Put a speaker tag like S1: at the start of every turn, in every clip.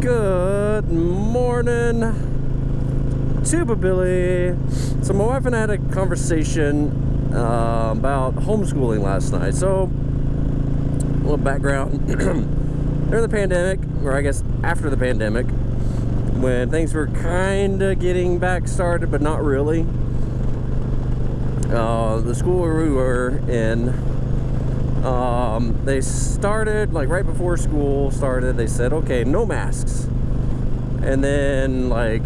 S1: Good morning, Tuba Billy. So my wife and I had a conversation about homeschooling last night. So, a little background. During the pandemic, or I guess after the pandemic, when things were kind of getting back started, but not really, the school we were in, they started, like right before school started, they said, okay, no masks. And then, like,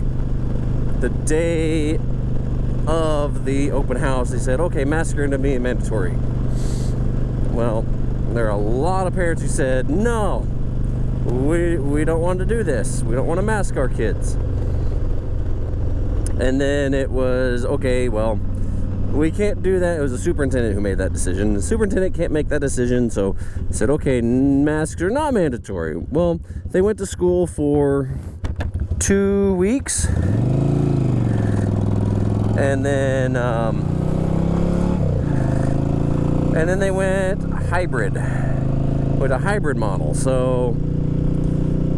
S1: the day of the open house, they said, okay, masks are going to be mandatory. Well, there are a lot of parents who said, no, we don't want to do this. We don't want to mask our kids. And then it was, okay, well, we can't do that. It was the superintendent who made that decision. The superintendent can't make that decision, so I said, okay, masks are not mandatory. Well, they went to school for 2 weeks, and then they went hybrid, with a hybrid model. So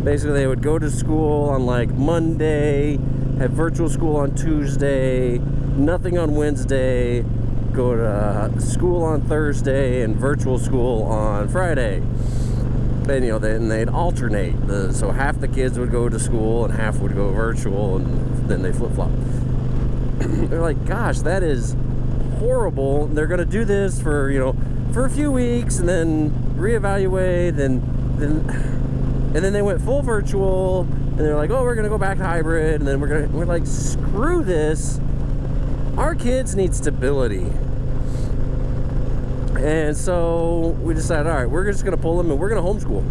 S1: basically, they would go to school on like Monday, have virtual school on Tuesday, nothing on Wednesday, go to school on Thursday, and virtual school on Friday. And, you know, then they'd alternate. So half the kids would go to school and half would go virtual, and then they flip-flop. They're like, gosh, that is horrible. They're going to do this for, you know, for a few weeks and then reevaluate, and then they went full virtual, and they're like, oh, we're going to go back to hybrid, and then we're like, screw this. Our kids need stability. And so we decided, all right, we're just going to pull them and we're going to homeschool.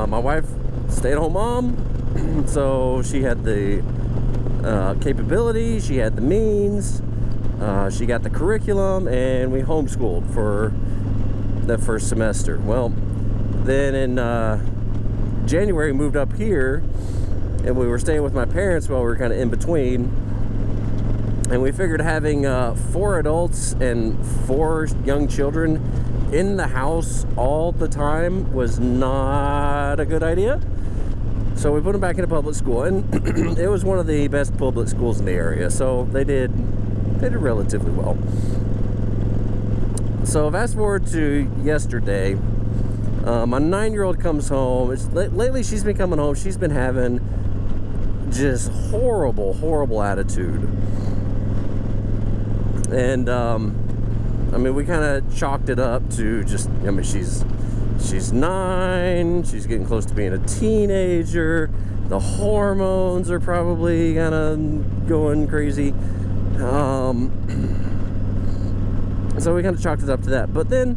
S1: My wife, stay-at-home mom, so she had the capability, she had the means, she got the curriculum, and we homeschooled for the first semester. Well, then in January, we moved up here, and we were staying with my parents while we were kind of in between. And we figured having 4 adults and 4 young children in the house all the time was not a good idea. So we put them back into public school, and it was one of the best public schools in the area. So they did relatively well. So fast forward to yesterday, my 9-year-old comes home. Lately she's been coming home. She's been having just horrible attitude. And I mean, we kind of chalked it up to just, I mean, she's 9, she's getting close to being a teenager, the hormones are probably kind of going crazy, so we kind of chalked it up to that. But then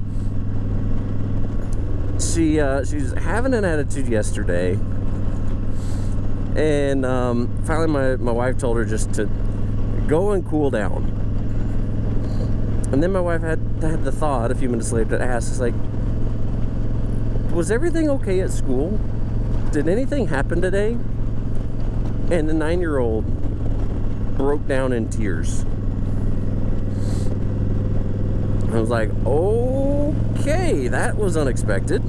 S1: she was having an attitude yesterday, and finally my wife told her just to go and cool down. And then my wife had the thought a few minutes later to ask, it's like, was everything okay at school? Did anything happen today? And the 9-year-old broke down in tears. I was like, okay, that was unexpected.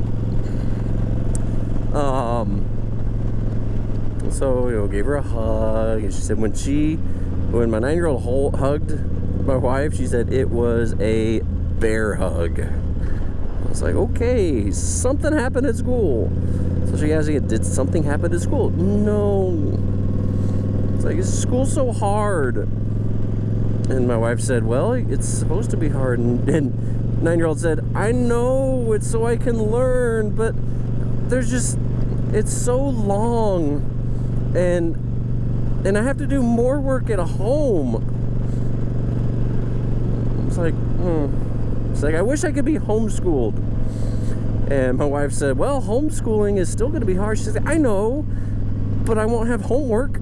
S1: So, you know, gave her a hug, and she said when my 9-year-old hugged my wife, she said it was a bear hug. I was like, okay, something happened at school. So she asked again, did something happen at school? No. It's like, is school so hard? And my wife said, well, it's supposed to be hard. And 9-year-old said, I know, it's so I can learn, but it's so long, and I have to do more work at home. It's like, It's like, I wish I could be homeschooled. And my wife said, well, homeschooling is still going to be hard. She said, I know, but I won't have homework.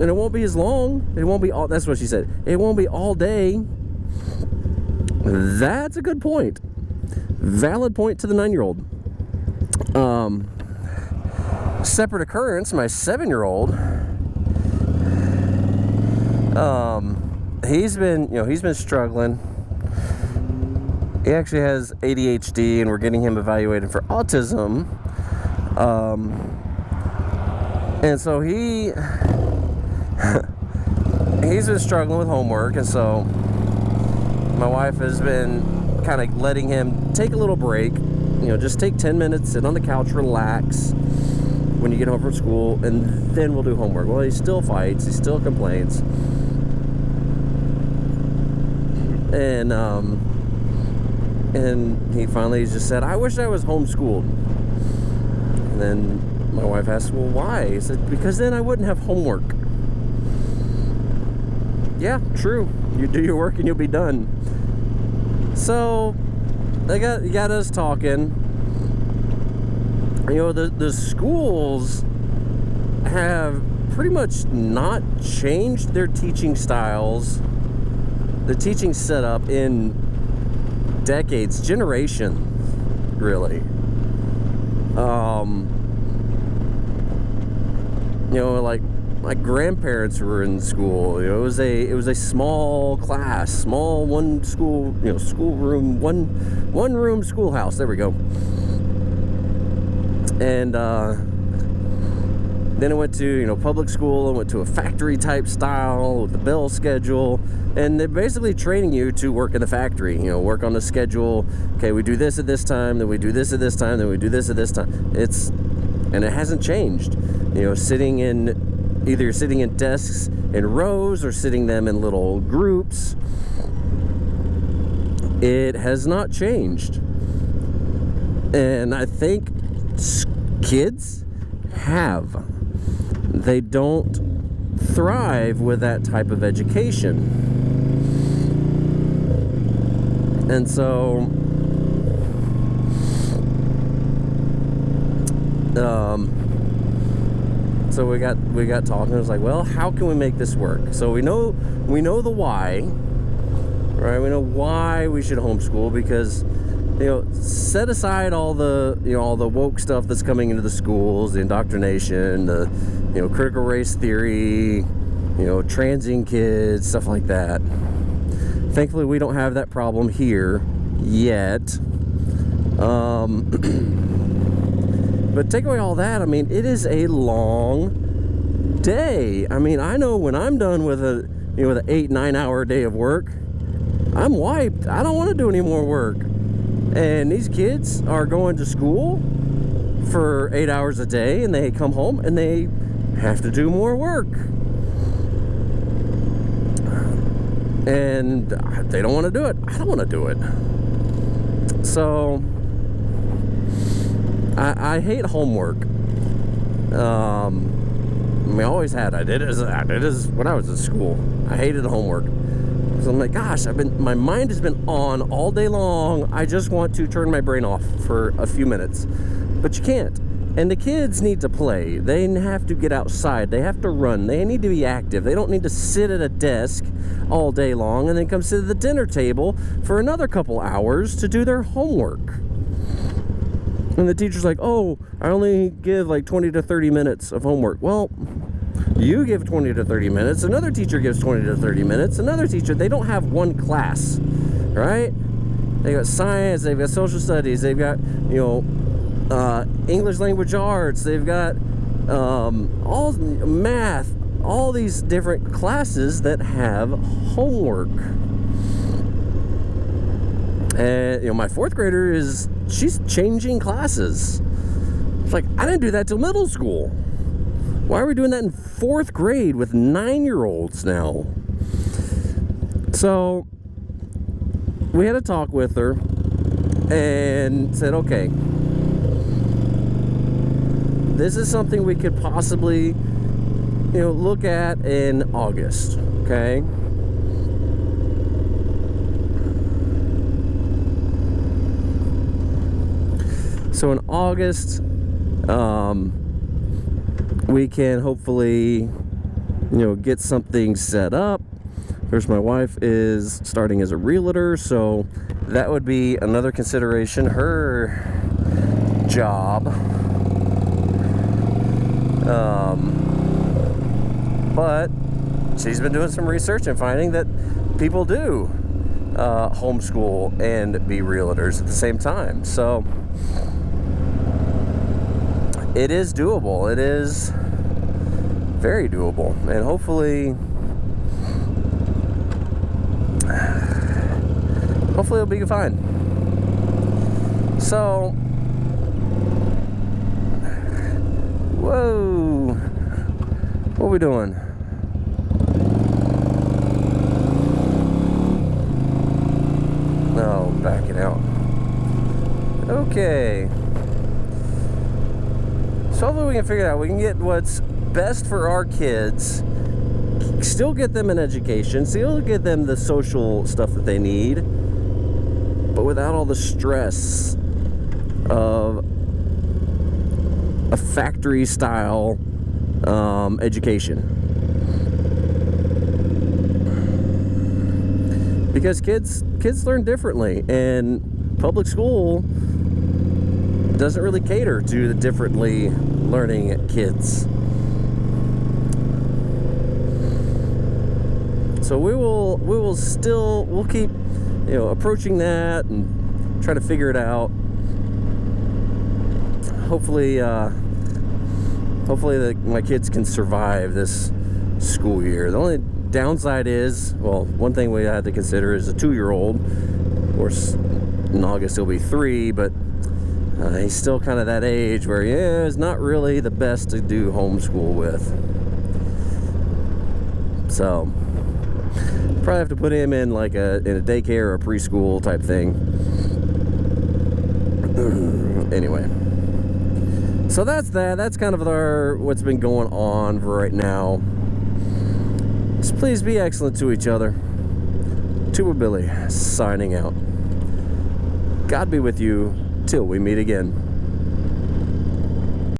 S1: And it won't be as long. It won't be all, that's what she said. It won't be all day. That's a good point. Valid point to the 9-year-old. Separate occurrence, my 7-year-old, he's been struggling. He actually has ADHD, and we're getting him evaluated for autism. And so he's been struggling with homework, and so my wife has been kind of letting him take a little break. You know, just take 10 minutes, sit on the couch, relax when you get home from school, and then we'll do homework. Well, he still fights, he still complains. And he finally just said, I wish I was homeschooled. And then my wife asked, well, why? He said, because then I wouldn't have homework. Yeah, true. You do your work and you'll be done. So they got us talking. You know, the schools have pretty much not changed their teaching styles, the teaching setup in decades, generations, really. You know, like my grandparents were in school. You know, it was a small class, small one school, you know, schoolroom, one room schoolhouse. There we go. And then I went to, you know, public school. I went to a factory type style with the bell schedule, and they're basically training you to work in the factory. You know, work on the schedule. Okay, we do this at this time, then we do this at this time, then we do this at this time. And it hasn't changed. You know, either sitting in desks in rows or sitting them in little groups. It has not changed. And I think kids they don't thrive with that type of education. And so so we got talking. I was like, well, how can we make this work? So we know the why, right? We know why we should homeschool, because, you know, set aside all the woke stuff that's coming into the schools, the indoctrination, the, you know, critical race theory, you know, transing kids, stuff like that. Thankfully, we don't have that problem here yet. But take away all that, I mean, it is a long day. I mean, I know when I'm done with an 8-9 hour day of work, I'm wiped. I don't want to do any more work. And these kids are going to school for 8 hours a day, and they come home and they have to do more work. And they don't want to do it. I don't want to do it. So I hate homework. I mean, I always had. I did it when I was in school. I hated homework. So I'm like, gosh, my mind has been on all day long. I just want to turn my brain off for a few minutes. But you can't. And the kids need to play. They have to get outside. They have to run. They need to be active. They don't need to sit at a desk all day long and then come sit at the dinner table for another couple hours to do their homework. And the teacher's like, oh, I only give like 20 to 30 minutes of homework. Well, you give 20 to 30 minutes. Another teacher gives 20 to 30 minutes. Another teacher, they don't have one class, right? They've got science, they've got social studies, they've got, you know, English language arts, they've got all math, all these different classes that have homework. And, you know, my fourth grader she's changing classes. It's like, I didn't do that till middle school. Why are we doing that in fourth grade with 9-year-olds now? So we had a talk with her and said, okay, this is something we could possibly, you know, look at in August, okay? So in August, we can hopefully, you know, get something set up. Of course, my wife is starting as a realtor, so that would be another consideration. Her job, but she's been doing some research and finding that people do homeschool and be realtors at the same time. So it is doable. It is very doable, and hopefully it'll be fine. So, whoa, what are we doing? No, backing out. Okay. So hopefully we can figure it out. We can get what's best for our kids, still get them an education, still get them the social stuff that they need, but without all the stress of a factory style education. Because kids learn differently, and public school doesn't really cater to the differently learning kids. So we'll keep, approaching that and try to figure it out. Hopefully my kids can survive this school year. The only downside is, well, one thing we had to consider is a 2-year-old. Of course, in August he'll be 3, but he's still kind of that age where, it's not really the best to do homeschool with. So, probably have to put him in like in a daycare or a preschool type thing. Anyway, so that's that. That's kind of what's been going on for right now. Just please be excellent to each other. Tuba Billy signing out. God be with you till we meet again.